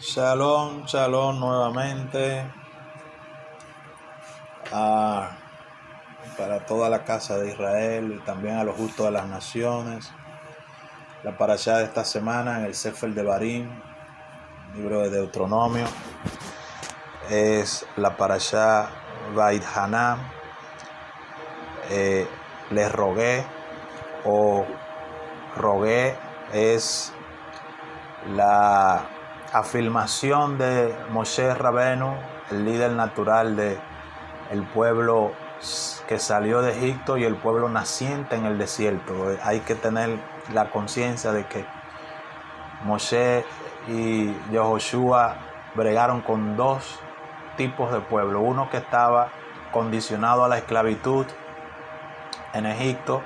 Shalom, shalom nuevamente a- para toda la casa de Israel y también a los justos de las naciones. La parashá de esta semana en el Sefer Devarim, libro de Deuteronomio, es la parashá Va'idhaná. Les rogué o rogué es la afirmación de Moshe Rabenu, el líder natural de el pueblo que salió de Egipto y el pueblo naciente en el desierto. Hay que tener la conciencia de que Moshe y Yehoshua bregaron con dos tipos de pueblo: uno que estaba condicionado a la esclavitud en Egipto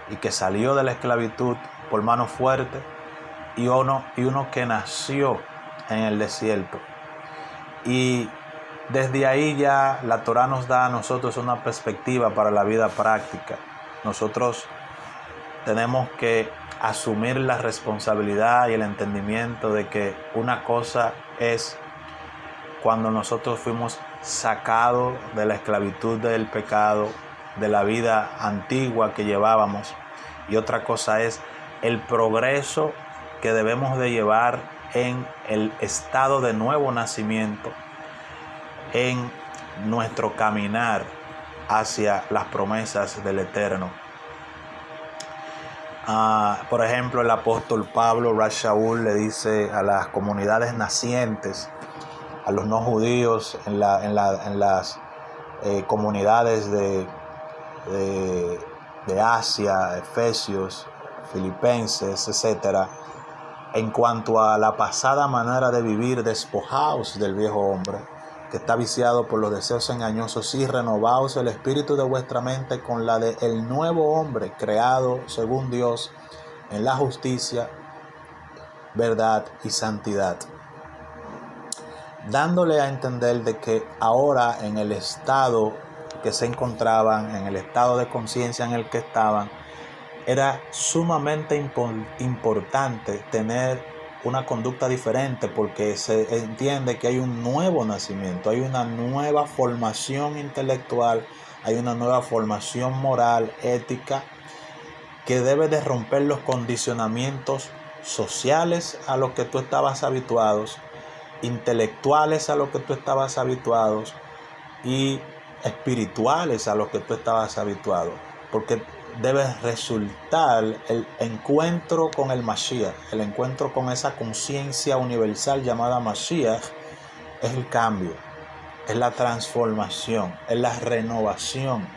y que salió de la esclavitud por mano fuerte, y uno que nació en el desierto. Y desde ahí ya la Torá nos da a nosotros una perspectiva para la vida práctica. Nosotros tenemos que asumir la responsabilidad y el entendimiento de que una cosa es cuando nosotros fuimos sacados de la esclavitud del pecado, de la vida antigua que llevábamos, y otra cosa es el progreso que debemos de llevar en el estado de nuevo nacimiento, en nuestro caminar hacia las promesas del Eterno. Por ejemplo, el apóstol Pablo, Rav Shaul, le dice a las comunidades nacientes, a los no judíos en las comunidades de Asia, Efesios, Filipenses, etc., en cuanto a la pasada manera de vivir: despojaos del viejo hombre, que está viciado por los deseos engañosos, y renovaos el espíritu de vuestra mente con la de el nuevo hombre, creado según Dios en la justicia, verdad y santidad. Dándole a entender de que ahora, en el estado que se encontraban, en el estado de conciencia en el que estaban, era sumamente importante tener una conducta diferente, porque se entiende que hay un nuevo nacimiento, hay una nueva formación intelectual, hay una nueva formación moral, ética, que debe de romper los condicionamientos sociales a los que tú estabas habituados, intelectuales a los que tú estabas habituados y espirituales a los que tú estabas habituado, porque debe resultar el encuentro con el Mashiach, el encuentro con esa conciencia universal llamada Mashiach. Es el cambio, es la transformación, es la renovación.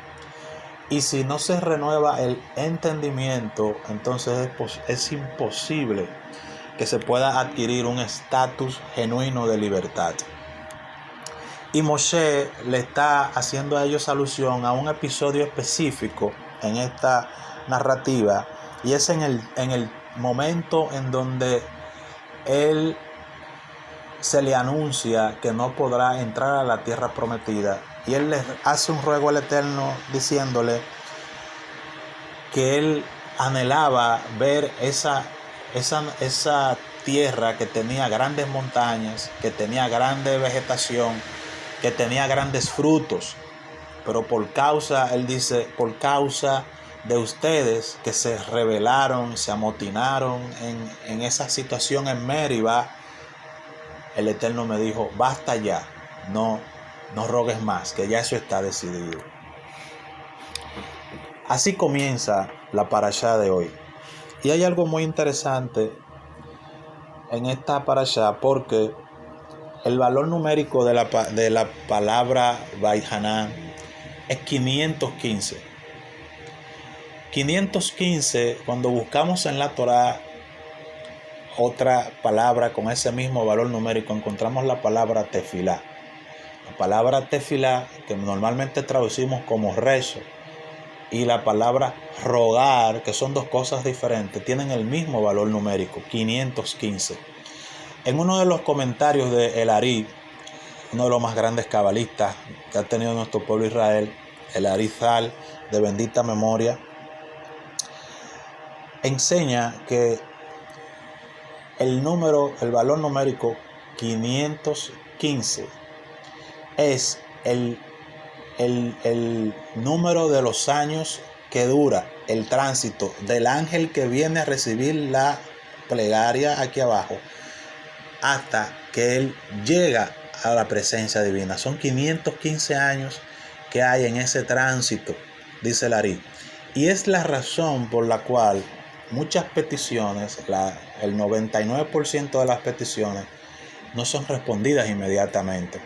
Y si no se renueva el entendimiento, entonces es imposible que se pueda adquirir un estatus genuino de libertad. Y Moshe le está haciendo a ellos alusión a un episodio específico en esta narrativa, y es en el momento en donde él se le anuncia que no podrá entrar a la tierra prometida, y él le hace un ruego al Eterno diciéndole que él anhelaba ver esa tierra que tenía grandes montañas, que tenía grande vegetación, que tenía grandes frutos, pero él dice, por causa de ustedes que se rebelaron, se amotinaron en esa situación en Meriba, el Eterno me dijo: basta ya, no rogues más, que ya eso está decidido. Así comienza la parashá de hoy. Y hay algo muy interesante en esta parashá, porque el valor numérico de la palabra Va'idhaná es 515. 515, cuando buscamos en la Torá otra palabra con ese mismo valor numérico, encontramos la palabra tefilá. La palabra tefilá, que normalmente traducimos como rezo, y la palabra rogar, que son dos cosas diferentes, tienen el mismo valor numérico, 515. En uno de los comentarios de El Ari, uno de los más grandes cabalistas que ha tenido nuestro pueblo Israel, el Arizal, de bendita memoria, enseña que el valor numérico 515 es el número de los años que dura el tránsito del ángel que viene a recibir la plegaria aquí abajo hasta que él llega a la presencia divina. Son 515 años que hay en ese tránsito, dice Larí. Y es la razón por la cual muchas peticiones, el 99% de las peticiones, no son respondidas inmediatamente.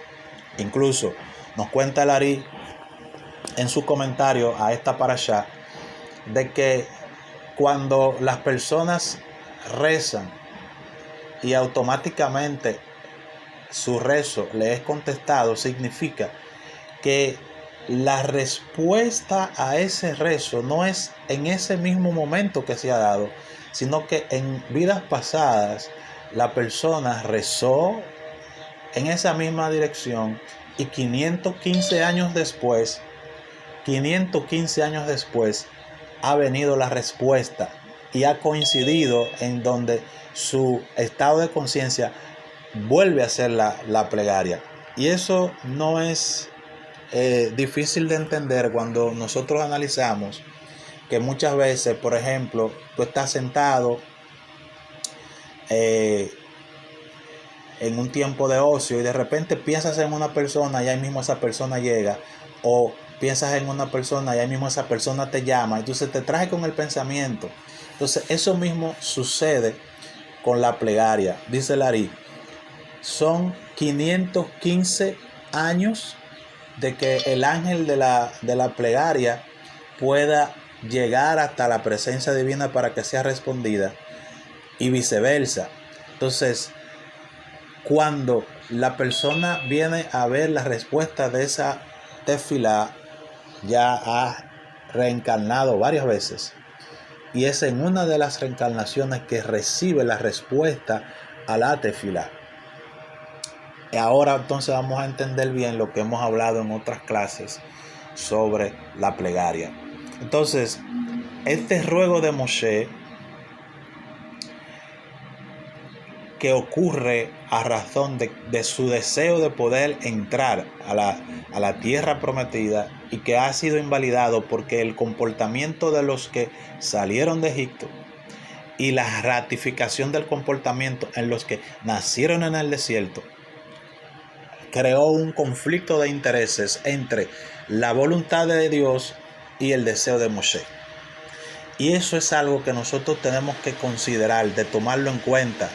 Incluso nos cuenta Larí en su comentario a esta parashá de que cuando las personas rezan y automáticamente su rezo le es contestado, significa que la respuesta a ese rezo no es en ese mismo momento que se ha dado, sino que en vidas pasadas la persona rezó en esa misma dirección y 515 años después ha venido la respuesta y ha coincidido en donde su estado de conciencia vuelve a hacer la plegaria. Y eso no es difícil de entender cuando nosotros analizamos que muchas veces, por ejemplo, tú estás sentado en un tiempo de ocio y de repente piensas en una persona y ahí mismo esa persona llega, o piensas en una persona y ahí mismo esa persona te llama, entonces te trae con el pensamiento. Entonces eso mismo sucede con la plegaria. Dice Larí, son 515 años de que el ángel de la plegaria pueda llegar hasta la presencia divina para que sea respondida y viceversa. Entonces, cuando la persona viene a ver la respuesta de esa tefilá, ya ha reencarnado varias veces y es en una de las reencarnaciones que recibe la respuesta a la tefilá. Y ahora entonces vamos a entender bien lo que hemos hablado en otras clases sobre la plegaria. Entonces, este ruego de Moshe, que ocurre a razón de su deseo de poder entrar a la tierra prometida y que ha sido invalidado porque el comportamiento de los que salieron de Egipto y la ratificación del comportamiento en los que nacieron en el desierto creó un conflicto de intereses entre la voluntad de Dios y el deseo de Moshe. Y eso es algo que nosotros tenemos que considerar, de tomarlo en cuenta.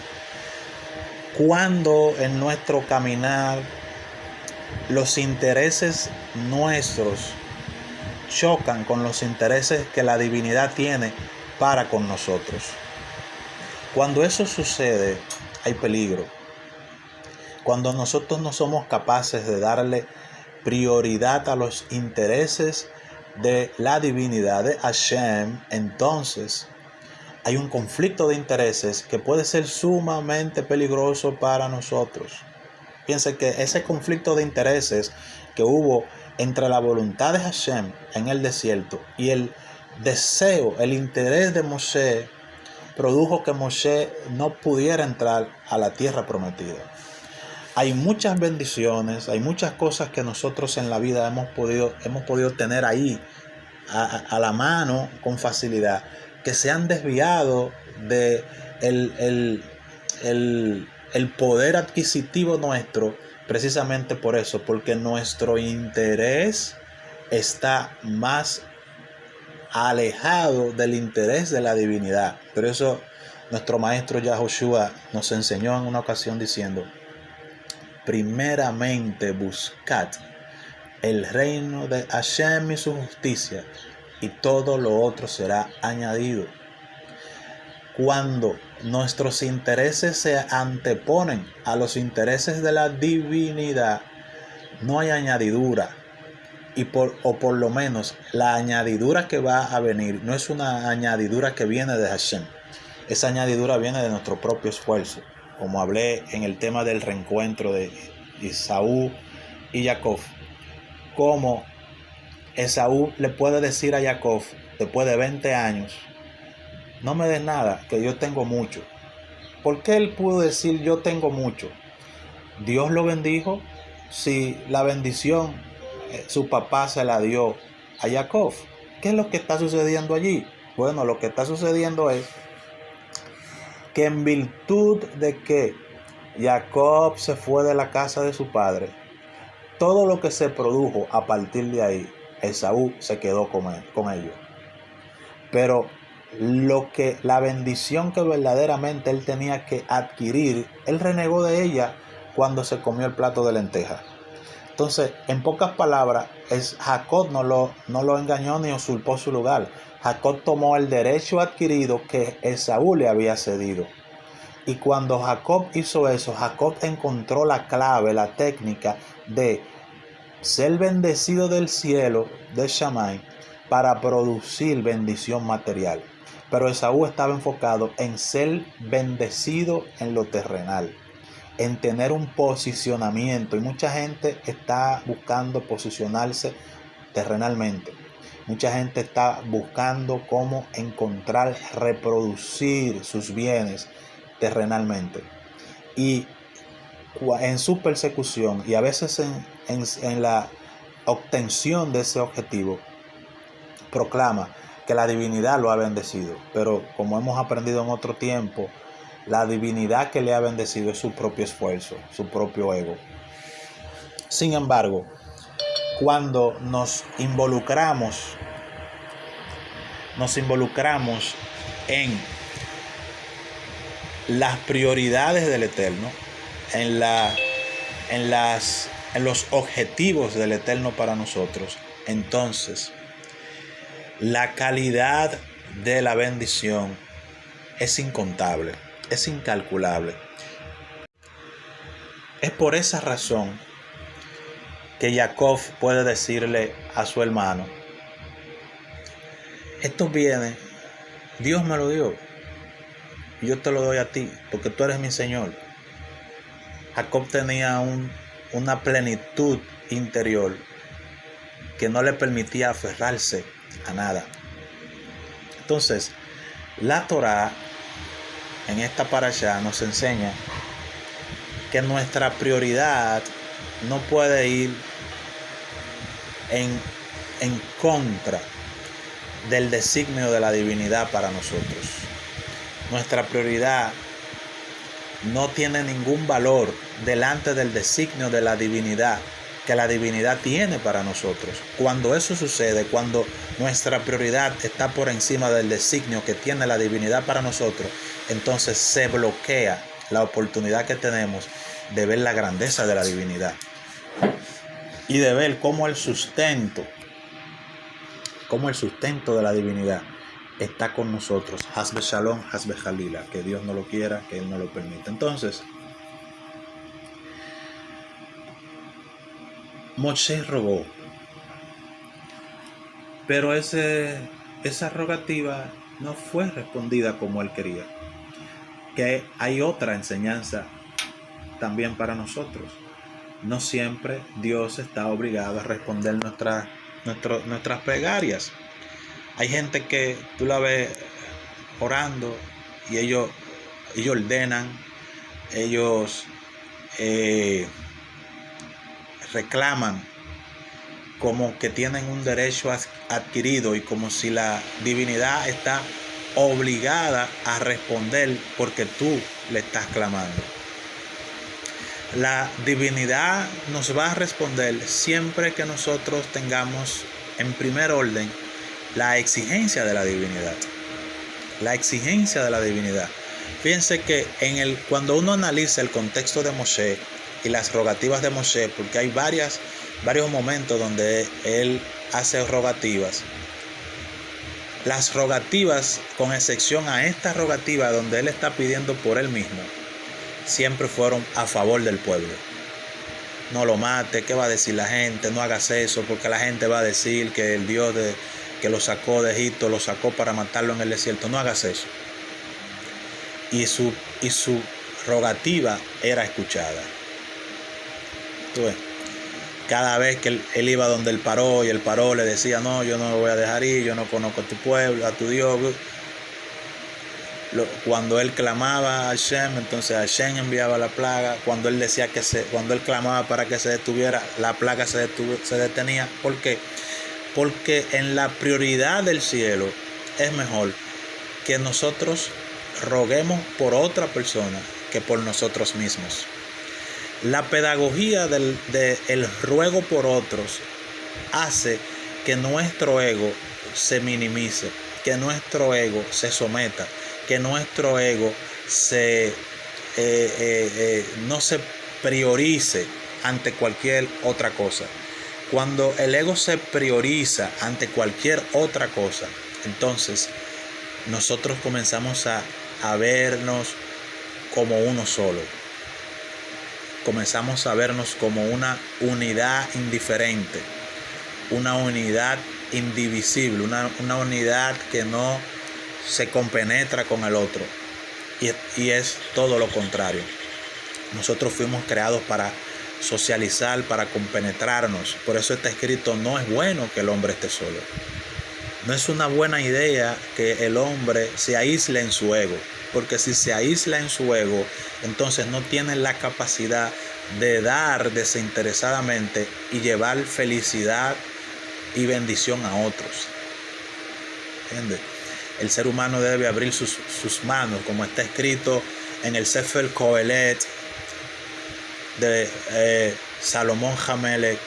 Cuando en nuestro caminar los intereses nuestros chocan con los intereses que la divinidad tiene para con nosotros. Cuando eso sucede, hay peligro. Cuando nosotros no somos capaces de darle prioridad a los intereses de la divinidad de Hashem, entonces hay un conflicto de intereses que puede ser sumamente peligroso para nosotros. Piense que ese conflicto de intereses que hubo entre la voluntad de Hashem en el desierto y el deseo, el interés de Moshe, produjo que Moshe no pudiera entrar a la tierra prometida. Hay muchas bendiciones, hay muchas cosas que nosotros en la vida hemos podido tener ahí a la mano con facilidad, que se han desviado de el poder adquisitivo nuestro, precisamente por eso, porque nuestro interés está más alejado del interés de la divinidad. Pero eso nuestro maestro Yahoshua nos enseñó en una ocasión diciendo: primeramente buscad el reino de Hashem y su justicia, y todo lo otro será añadido. Cuando nuestros intereses se anteponen a los intereses de la divinidad, no hay añadidura. O por lo menos la añadidura que va a venir no es una añadidura que viene de Hashem. Esa añadidura viene de nuestro propio esfuerzo. Como hablé en el tema del reencuentro de Esaú y Jacob, como Esaú le puede decir a Jacob después de 20 años: no me des nada, que yo tengo mucho. ¿Por qué él pudo decir yo tengo mucho? Dios lo bendijo. Si la bendición su papá se la dio a Jacob, ¿qué es lo que está sucediendo allí? Bueno, lo que está sucediendo es que en virtud de que Jacob se fue de la casa de su padre, todo lo que se produjo a partir de ahí, Esaú se quedó con ellos. Pero la bendición que verdaderamente él tenía que adquirir, él renegó de ella cuando se comió el plato de lentejas. Entonces, en pocas palabras, Jacob no lo engañó ni usurpó su lugar. Jacob tomó el derecho adquirido que Esaú le había cedido. Y cuando Jacob hizo eso, Jacob encontró la clave, la técnica de ser bendecido del cielo, de Shammai, para producir bendición material. Pero Esaú estaba enfocado en ser bendecido en lo terrenal, en tener un posicionamiento. Y mucha gente está buscando posicionarse terrenalmente. Mucha gente está buscando cómo encontrar, reproducir sus bienes terrenalmente. Y en su persecución y a veces en la obtención de ese objetivo, proclama que la divinidad lo ha bendecido. Pero como hemos aprendido en otro tiempo, la divinidad que le ha bendecido es su propio esfuerzo, su propio ego. Sin embargo, cuando nos involucramos en las prioridades del Eterno, en los objetivos del Eterno para nosotros, entonces la calidad de la bendición es incontable, es incalculable. Es por esa razón que Jacob puede decirle a su hermano: estos bienes Dios me lo dio y yo te lo doy a ti porque tú eres mi Señor. Jacob tenía una plenitud interior que no le permitía aferrarse a nada. Entonces, la Torá en esta parashá nos enseña que nuestra prioridad no puede ir en contra del designio de la divinidad para nosotros. Nuestra prioridad no tiene ningún valor delante del designio de la divinidad que la divinidad tiene para nosotros. Cuando eso sucede, cuando nuestra prioridad está por encima del designio que tiene la divinidad para nosotros, entonces se bloquea la oportunidad que tenemos de ver la grandeza de la divinidad y de ver cómo el sustento de la divinidad está con nosotros. Hasbe Shalom, Hasbe Jalila, que Dios no lo quiera, que Él no lo permita. Entonces, Moshe rogó, pero esa rogativa no fue respondida como él quería. Que hay otra enseñanza también para nosotros. No siempre Dios está obligado a responder nuestras plegarias. Hay gente que tú la ves orando y ellos ordenan, ellos reclaman como que tienen un derecho adquirido y como si la divinidad está obligada a responder porque tú le estás clamando. La divinidad nos va a responder siempre que nosotros tengamos en primer orden la exigencia de la divinidad. La exigencia de la divinidad. Fíjense que cuando uno analiza el contexto de Moshe y las rogativas de Moshe, porque hay varios momentos donde él hace rogativas. Las rogativas, con excepción a esta rogativa donde él está pidiendo por él mismo, siempre fueron a favor del pueblo. No lo mate, ¿qué va a decir la gente? No hagas eso, porque la gente va a decir que el Dios que lo sacó de Egipto lo sacó para matarlo en el desierto. No hagas eso. Y su rogativa era escuchada. ¿Tú ves? Cada vez que él iba donde el Paró y el Paró le decía: no, yo no lo voy a dejar ir, yo no conozco a tu pueblo, a tu Dios. Cuando él clamaba a Hashem, entonces Hashem enviaba la plaga. Cuando él cuando él clamaba para que se detuviera, la plaga se detenía. ¿Por qué? Porque en la prioridad del cielo es mejor que nosotros roguemos por otra persona que por nosotros mismos. La pedagogía del ruego por otros hace que nuestro ego se minimice, que nuestro ego se someta, que nuestro ego no se priorice ante cualquier otra cosa. Cuando el ego se prioriza ante cualquier otra cosa, entonces nosotros comenzamos a vernos como uno solo. Comenzamos a vernos como una unidad indiferente, una unidad indivisible, una unidad que no se compenetra con el otro. Y es todo lo contrario. Nosotros fuimos creados para socializar, para compenetrarnos. Por eso está escrito: no es bueno que el hombre esté solo. No es una buena idea que el hombre se aísle en su ego, porque si se aísla en su ego, entonces no tiene la capacidad de dar desinteresadamente y llevar felicidad y bendición a otros. ¿Entiendes? El ser humano debe abrir sus manos, como está escrito en el Sefer Kohelet de Salomón Hamelech: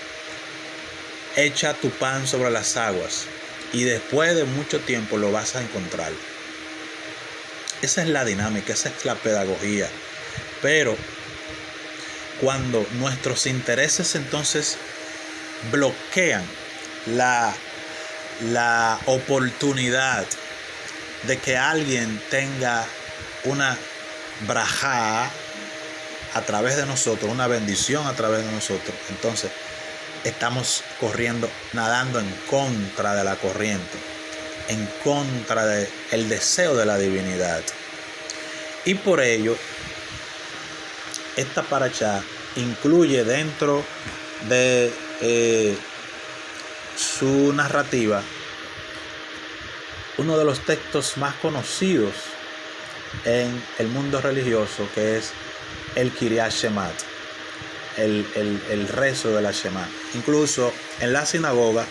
echa tu pan sobre las aguas y después de mucho tiempo lo vas a encontrar. Esa es la dinámica, esa es la pedagogía. Pero cuando nuestros intereses entonces bloquean la oportunidad de que alguien tenga una brajá a través de nosotros, una bendición a través de nosotros, entonces estamos nadando en contra de la corriente, en contra del deseo de la divinidad. Y por ello, esta parashá incluye dentro de su narrativa uno de los textos más conocidos en el mundo religioso, que es el Kiryat Shema, el rezo de la Shema. Incluso en la sinagoga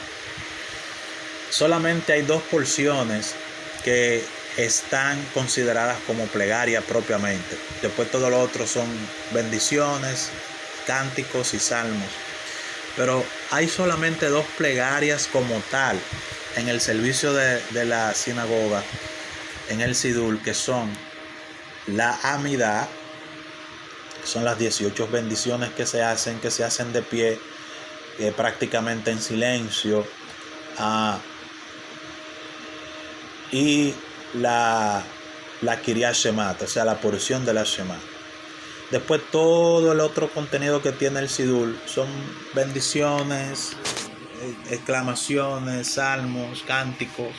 solamente hay 2 porciones que están consideradas como plegaria propiamente. Después todo lo otro son bendiciones, cánticos y salmos. Pero hay solamente 2 plegarias como tal en el servicio de la sinagoga, en el Siddur, que son la Amidá, que son las 18 bendiciones que se hacen de pie, prácticamente en silencio, y la Kiryat Shema, o sea, la porción de la Shema. Después todo el otro contenido que tiene el Siddur son bendiciones, exclamaciones, salmos, cánticos,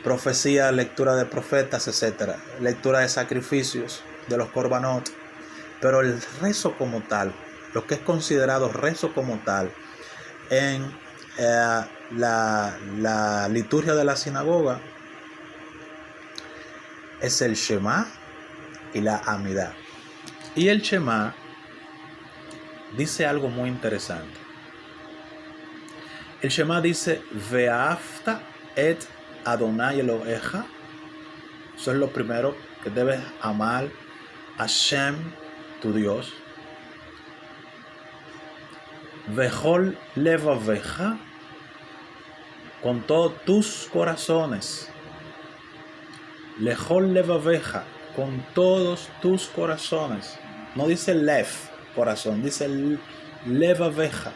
profecía, lectura de profetas, etcétera, lectura de sacrificios, de los korbanot. Pero el rezo como tal, lo que es considerado rezo como tal en la liturgia de la sinagoga, es el Shema y la Amidá. Y el Shema dice algo muy interesante. El Shema dice: Ve'afta et Adonai Eloheja. Eso es lo primero, que debes amar a Hashem, tu Dios. Vechol levaveja, con todos tus corazones. Lechol levaveja, con todos tus corazones. No dice lev, corazón, dice levaveja,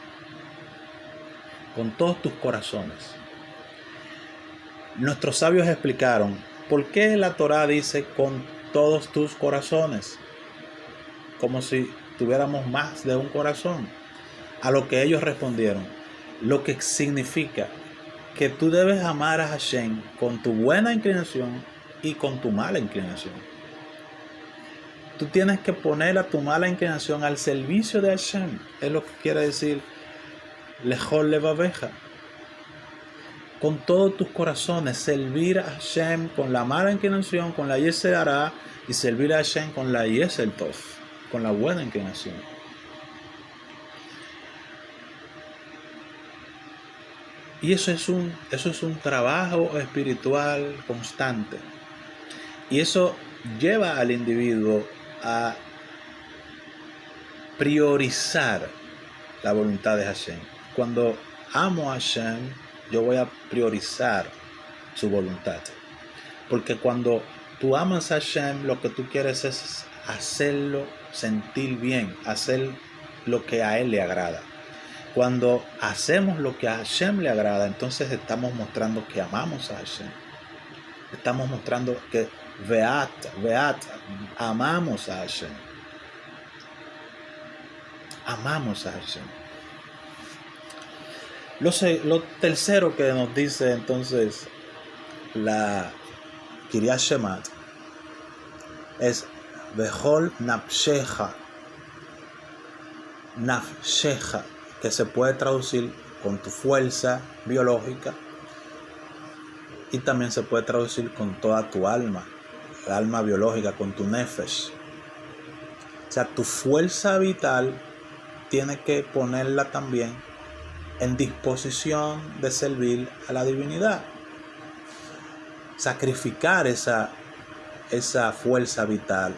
con todos tus corazones. Nuestros sabios explicaron por qué la Torá dice con todos tus corazones, como si tuviéramos más de un corazón. A lo que ellos respondieron, lo que significa que tú debes amar a Hashem con tu buena inclinación y con tu mala inclinación. Tú tienes que poner a tu mala inclinación al servicio de Hashem. Es lo que quiere decir Lechol levaveja. con todos tus corazones, servir a Hashem con la mala inclinación, con la Yetzer Hara, y servir a Hashem con la Yetzer Tov, con la buena inclinación. Y eso es un trabajo espiritual constante. Y eso lleva al individuo a priorizar la voluntad de Hashem. Cuando amo a Hashem, yo voy a priorizar su voluntad. Porque cuando tú amas a Hashem, lo que tú quieres es hacerlo sentir bien, hacer lo que a Él le agrada. Cuando hacemos lo que a Hashem le agrada, entonces estamos mostrando que amamos a Hashem. Estamos mostrando que veat, amamos a Hashem. Amamos a Hashem. Lo tercero que nos dice entonces la Kiryat Shemat es Behol Nafshecha, que se puede traducir con tu fuerza biológica y también se puede traducir con toda tu alma, el alma biológica, con tu nefesh. O sea, tu fuerza vital tiene que ponerla también en disposición de servir a la divinidad. Sacrificar esa fuerza vital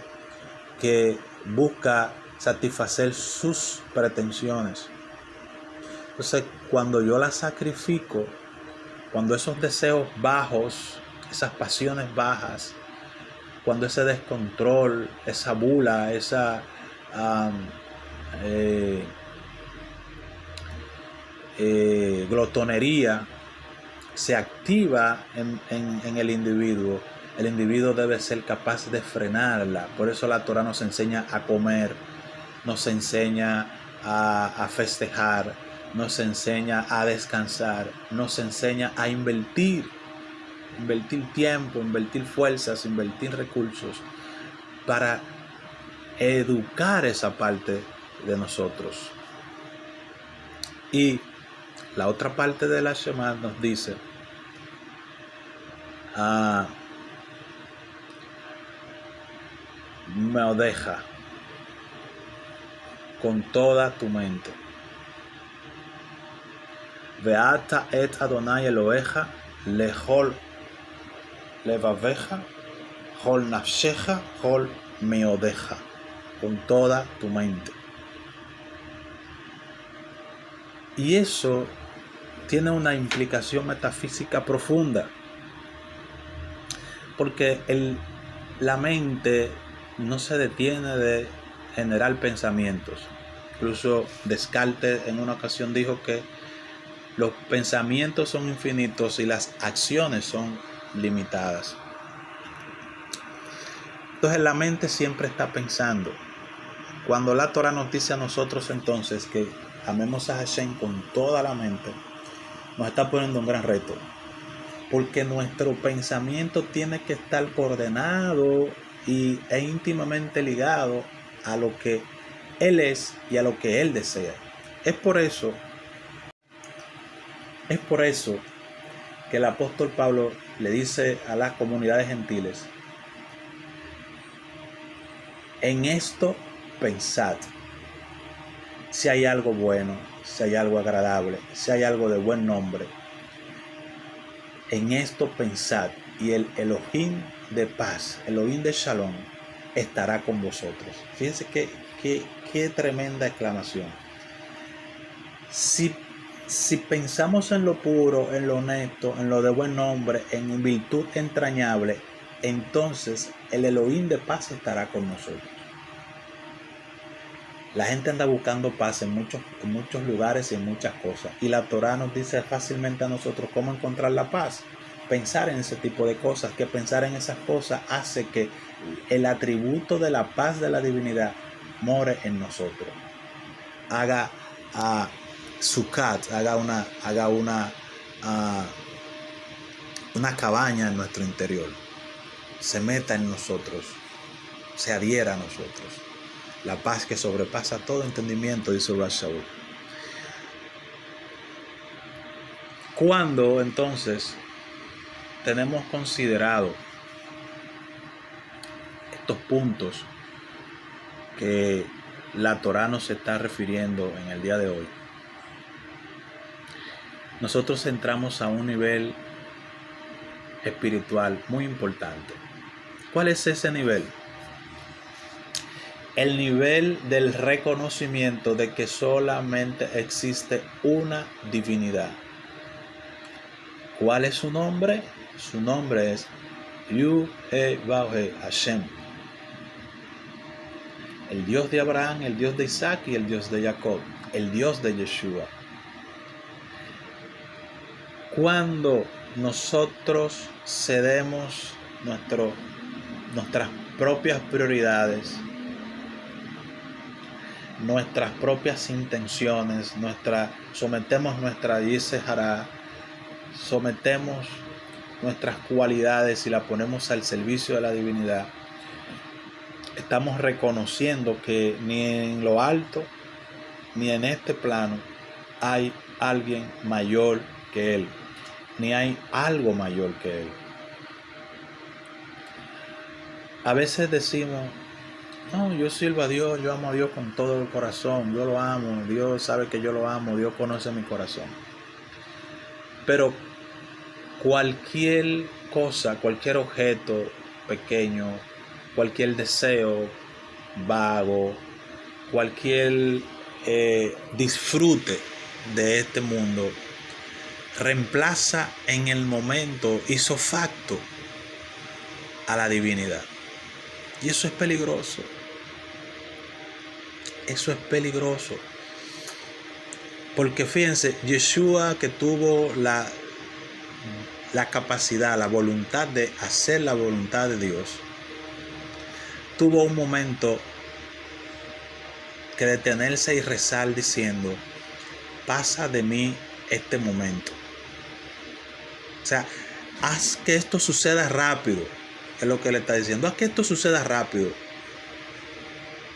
que busca satisfacer sus pretensiones. Entonces, cuando yo la sacrifico, cuando esos deseos bajos, esas pasiones bajas, cuando ese descontrol, esa bula, esa glotonería se activa en el individuo debe ser capaz de frenarla. Por eso la Torah nos enseña a comer, nos enseña a festejar, nos enseña a descansar, nos enseña a invertir tiempo, invertir fuerzas, invertir recursos para educar esa parte de nosotros. Y la otra parte de la Shema nos dice Meodeja, con toda tu mente. Veata et Adonai Eloheja lehol levaveja, hol nafsheja, hol meodeja, con toda tu mente. Y eso tiene una implicación metafísica profunda, porque la mente no se detiene de generar pensamientos. Incluso Descartes en una ocasión dijo que los pensamientos son infinitos y las acciones son limitadas. Entonces la mente siempre está pensando. Cuando la Torah nos dice a nosotros entonces que amemos a Hashem con toda la mente, nos está poniendo un gran reto, porque nuestro pensamiento tiene que estar coordinado e íntimamente ligado a lo que Él es y a lo que Él desea. Es por eso que el apóstol Pablo le dice a las comunidades gentiles: en esto pensad. Si hay algo bueno, si hay algo agradable, si hay algo de buen nombre, en esto pensad, y el Elohim de paz, Elohim de Shalom, estará con vosotros. Fíjense qué tremenda exclamación. Si pensamos en lo puro, en lo honesto, en lo de buen nombre, en virtud entrañable, entonces el Elohim de paz estará con nosotros. La gente anda buscando paz en muchos lugares y en muchas cosas. Y la Torah nos dice fácilmente a nosotros cómo encontrar la paz. Pensar en ese tipo de cosas, que pensar en esas cosas hace que el atributo de la paz de la divinidad more en nosotros. Haga Sukkot, haga una cabaña en nuestro interior. Se meta en nosotros, se adhiera a nosotros. La paz que sobrepasa todo entendimiento, dice Rav Shaul. Cuando entonces tenemos considerado estos puntos que la Torá nos está refiriendo en el día de hoy, nosotros entramos a un nivel espiritual muy importante. ¿Cuál es ese nivel? El nivel del reconocimiento de que solamente existe una divinidad. ¿Cuál es su nombre? Su nombre es Yud-Heh-Vav-Heh, Hashem. El Dios de Abraham, el Dios de Isaac y el Dios de Jacob, el Dios de Yeshua. Cuando nosotros cedemos nuestras propias prioridades, nuestras propias intenciones, sometemos nuestra Yisehara, sometemos nuestras cualidades y las ponemos al servicio de la divinidad, estamos reconociendo que ni en lo alto ni en este plano hay alguien mayor que Él, ni hay algo mayor que Él. A veces decimos, no, yo sirvo a Dios, yo amo a Dios con todo el corazón, yo lo amo, Dios sabe que yo lo amo, Dios conoce mi corazón. Pero cualquier cosa, cualquier objeto pequeño, cualquier deseo vago, cualquier disfrute de este mundo, reemplaza en el momento ipso facto a la divinidad. Y eso es peligroso. Eso es peligroso. Porque fíjense, Yeshua, que tuvo la capacidad, la voluntad de hacer la voluntad de Dios, tuvo un momento que detenerse y rezar diciendo, pasa de mí este momento. O sea, haz que esto suceda rápido. Es lo que le está diciendo. Haz que esto suceda rápido.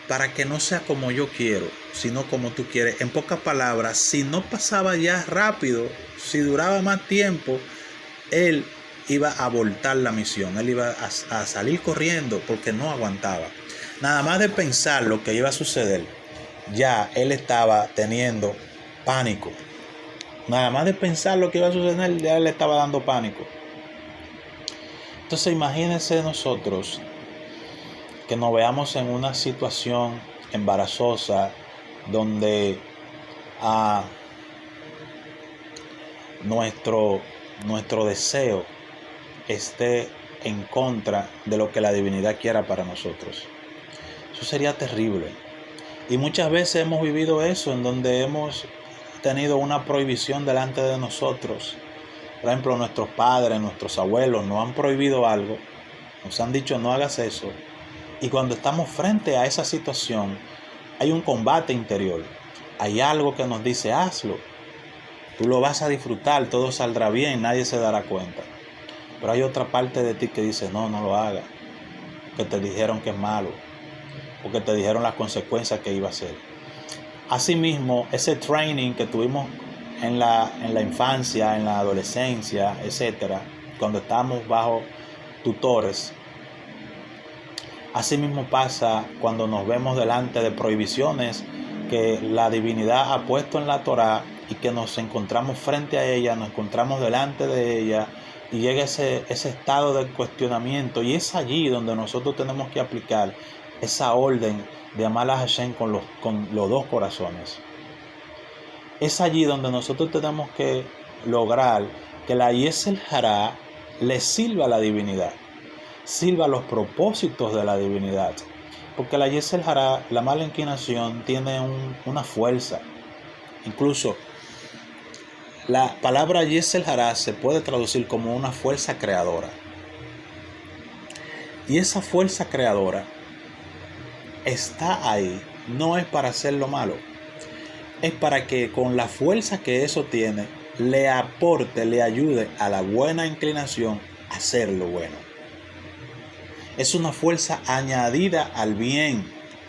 Para que no sea como yo quiero, sino como tú quieres. En pocas palabras, si no pasaba ya rápido, si duraba más tiempo, él iba a abortar la misión. Él iba a salir corriendo porque no aguantaba. Nada más de pensar lo que iba a suceder, ya él estaba teniendo pánico. Nada más de pensar lo que iba a suceder, ya le estaba dando pánico. Entonces imagínense nosotros que nos veamos en una situación embarazosa donde nuestro deseo esté en contra de lo que la divinidad quiera para nosotros. Eso sería terrible. Y muchas veces hemos vivido eso, en donde hemos tenido una prohibición delante de nosotros. Por ejemplo, nuestros padres, nuestros abuelos nos han prohibido algo, nos han dicho no hagas eso. Y cuando estamos frente a esa situación, hay un combate interior. Hay algo que nos dice hazlo. Tú lo vas a disfrutar, todo saldrá bien, nadie se dará cuenta. Pero hay otra parte de ti que dice no lo hagas. Porque te dijeron que es malo. Porque te dijeron las consecuencias que iba a ser. Asimismo, ese training que tuvimos en la infancia, en la adolescencia, etcétera, cuando estamos bajo tutores, asimismo pasa cuando nos vemos delante de prohibiciones que la divinidad ha puesto en la Torá y que nos encontramos frente a ella, nos encontramos delante de ella y llega ese estado de cuestionamiento, y es allí donde nosotros tenemos que aplicar esa orden de amar a Hashem con los dos corazones. Es allí donde nosotros tenemos que lograr que la Yetzer Hará le sirva a la divinidad, sirva a los propósitos de la divinidad. Porque la Yetzer Hará, la mala inclinación, tiene una fuerza. Incluso la palabra Yetzer Hará se puede traducir como una fuerza creadora. Y esa fuerza creadora está ahí, no es para hacer lo malo. Es para que con la fuerza que eso tiene, le aporte, le ayude a la buena inclinación a hacer lo bueno. Es una fuerza añadida al bien,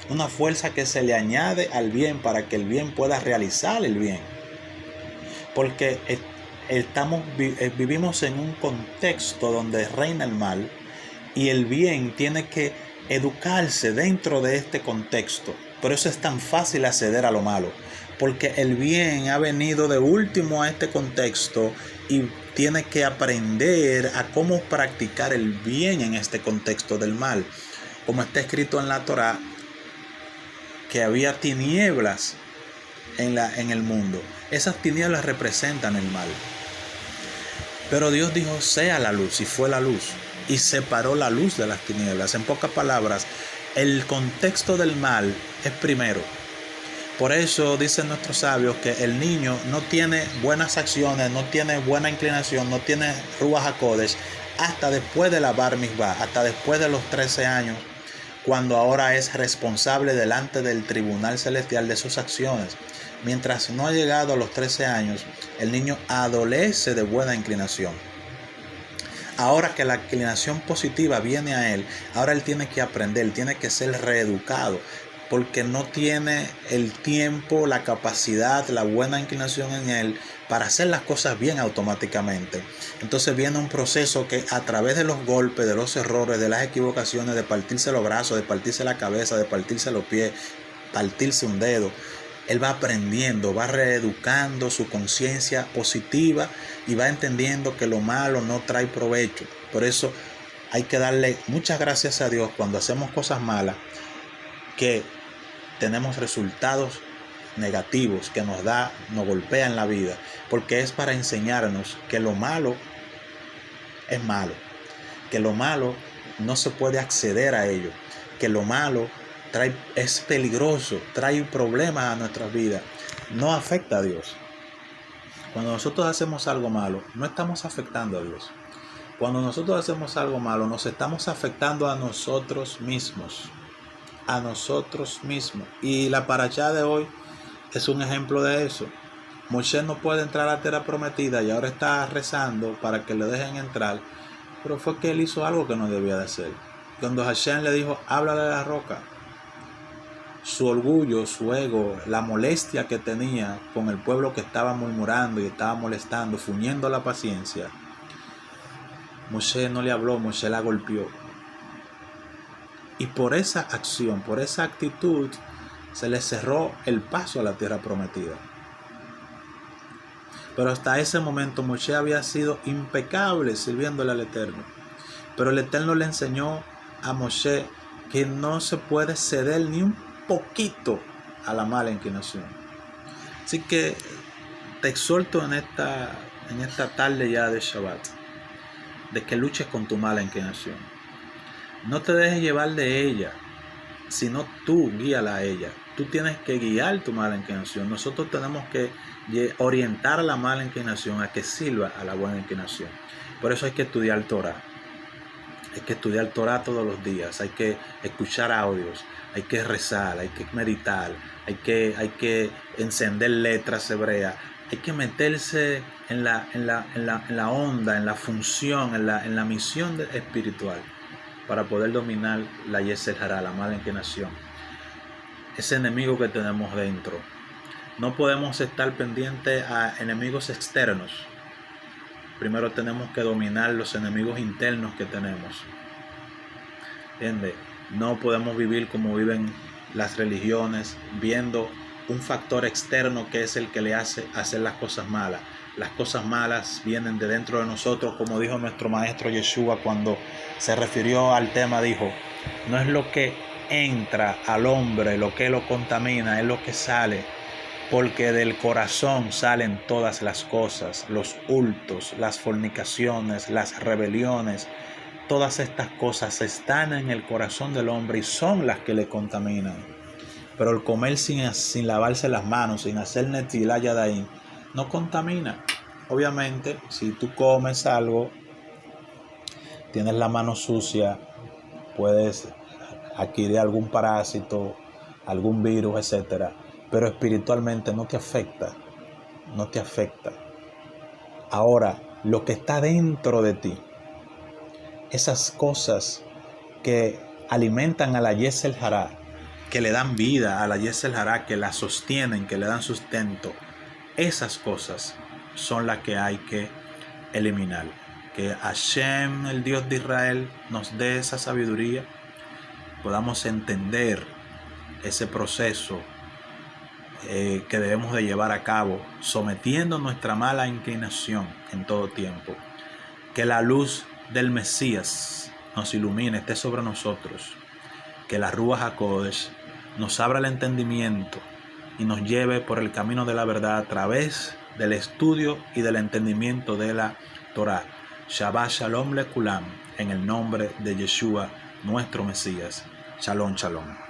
una fuerza que se le añade al bien para que el bien pueda realizar el bien. Porque vivimos en un contexto donde reina el mal y el bien tiene que educarse dentro de este contexto. Por eso es tan fácil acceder a lo malo, porque el bien ha venido de último a este contexto y tiene que aprender a cómo practicar el bien en este contexto del mal. Como está escrito en la Torá, que había tinieblas en el mundo. Esas tinieblas representan el mal. Pero Dios dijo, sea la luz, y fue la luz, y separó la luz de las tinieblas. En pocas palabras, el contexto del mal es primero. Por eso dicen nuestros sabios que el niño no tiene buenas acciones, no tiene buena inclinación, no tiene Ruach HaKodesh hasta después de la Bar Mitzvah, hasta después de los 13 años, cuando ahora es responsable delante del tribunal celestial de sus acciones. Mientras no ha llegado a los 13 años, el niño adolece de buena inclinación. Ahora que la inclinación positiva viene a él, ahora él tiene que aprender, tiene que ser reeducado, porque no tiene el tiempo, la capacidad, la buena inclinación en él para hacer las cosas bien automáticamente. Entonces viene un proceso que a través de los golpes, de los errores, de las equivocaciones, de partirse los brazos, de partirse la cabeza, de partirse los pies, partirse un dedo, él va aprendiendo, va reeducando su conciencia positiva y va entendiendo que lo malo no trae provecho. Por eso hay que darle muchas gracias a Dios cuando hacemos cosas malas, que tenemos resultados negativos, que nos golpea en la vida, porque es para enseñarnos que lo malo es malo, que lo malo no se puede acceder a ello, que lo malo es peligroso, trae problemas a nuestras vidas, no afecta a Dios. Cuando nosotros hacemos algo malo, no estamos afectando a Dios. Cuando nosotros hacemos algo malo, nos estamos afectando a nosotros mismos. A nosotros mismos. Y la parashá de hoy es un ejemplo de eso. Moisés no puede entrar a la tierra prometida y ahora está rezando para que le dejen entrar, pero fue que él hizo algo que no debía de hacer. Cuando Hashem le dijo, háblale a la roca, su orgullo, su ego, la molestia que tenía con el pueblo que estaba murmurando y estaba molestando, fuñendo la paciencia, Moisés no le habló, Moisés la golpeó. Y por esa acción, por esa actitud, se le cerró el paso a la tierra prometida. Pero hasta ese momento Moisés había sido impecable sirviéndole al Eterno. Pero el Eterno le enseñó a Moisés que no se puede ceder ni un poquito a la mala inclinación. Así que te exhorto en esta tarde ya de Shabbat, de que luches con tu mala inclinación. No te dejes llevar de ella, sino tú guíala a ella. Tú tienes que guiar tu mala inclinación. Nosotros tenemos que orientar la mala inclinación a que sirva a la buena inclinación. Por eso hay que estudiar Torah. Hay que estudiar Torah todos los días. Hay que escuchar audios. Hay que rezar. Hay que meditar. Hay que encender letras hebreas. Hay que meterse en la onda, en la función, en la misión espiritual, para poder dominar la Yetzer Hará, la mala inclinación, ese enemigo que tenemos dentro. No podemos estar pendientes a enemigos externos. Primero tenemos que dominar los enemigos internos que tenemos. ¿Entiendes? No podemos vivir como viven las religiones, viendo un factor externo que es el que le hace hacer las cosas malas. Las cosas malas vienen de dentro de nosotros, como dijo nuestro maestro Yeshua cuando se refirió al tema, dijo, no es lo que entra al hombre lo que lo contamina, es lo que sale, porque del corazón salen todas las cosas, los hurtos, las fornicaciones, las rebeliones. Todas estas cosas están en el corazón del hombre y son las que le contaminan. Pero el comer sin lavarse las manos, sin hacer netilá yadayim, no contamina. Obviamente, si tú comes algo, tienes la mano sucia, puedes adquirir algún parásito, algún virus, etcétera. Pero espiritualmente no te afecta. No te afecta. Ahora, lo que está dentro de ti, esas cosas que alimentan a la Yetzer Hará, que le dan vida a la Yetzer Hará, que la sostienen, que le dan sustento, esas cosas son las que hay que eliminar. Que Hashem, el Dios de Israel, nos dé esa sabiduría, podamos entender ese proceso que debemos de llevar a cabo, sometiendo nuestra mala inclinación en todo tiempo. Que la luz del Mesías nos ilumine, esté sobre nosotros. Que la Ruach HaKodesh nos abra el entendimiento y nos lleve por el camino de la verdad a través del estudio y del entendimiento de la Torah. Shabbat Shalom Lekulam, en el nombre de Yeshua, nuestro Mesías. Shalom, shalom.